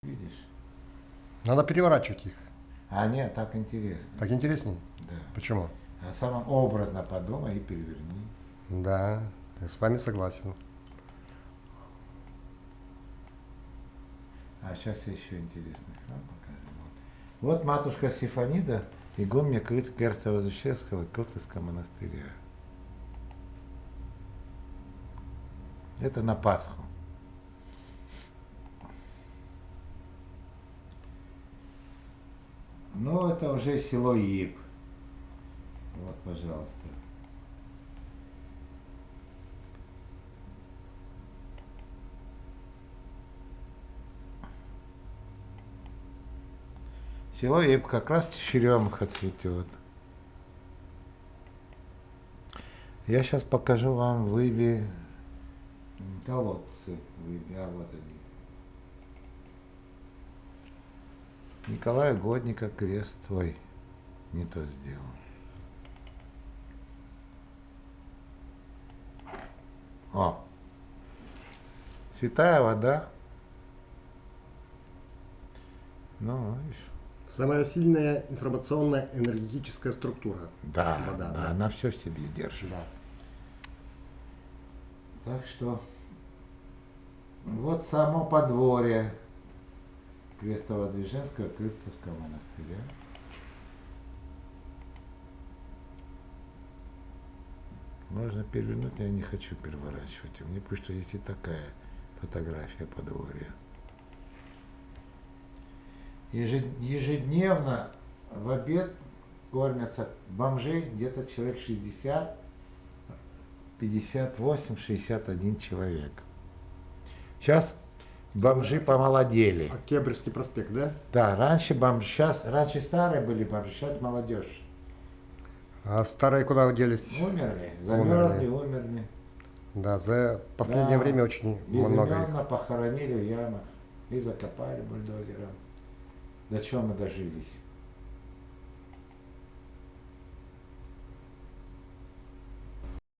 Видишь? Надо переворачивать их. А нет, так интересно. Так интересней? Да. Почему? А самым образно подумай и переверни. Да, я с вами согласен. А сейчас еще интересный храм покажем. Вот матушка Сифанида, игуменя Керта-Возвещенского Кылтовского монастыря. Это на Пасху. Ну, это уже село Ип. Вот, пожалуйста. Село Ип как раз черемуха цветет. Я сейчас покажу вам выби колодцы. Выби, а вот они. Николая Годника крест твой не то сделал. О, святая вода. Ну, видишь. Самая сильная информационная энергетическая структура. Да, Вода, да, да. она все в себе держит. Да. Так что вот само подворье Крестово-Движенского Крестовского монастыря. Можно перевернуть, я не хочу переворачивать. У меня пусть что есть и такая фотография подворья. Ежедневно в обед кормятся бомжей где-то человек 60, 58, 61 человек. Сейчас бомжи помолодели. Октябрьский проспект, да? Да, раньше раньше старые были бомжи, сейчас молодежь. А старые куда уделись? Умерли, замерзли, умерли. Да, за последнее Да, время очень много их. безымянно похоронили в ямах и закопали бульдозером. До чего мы дожились?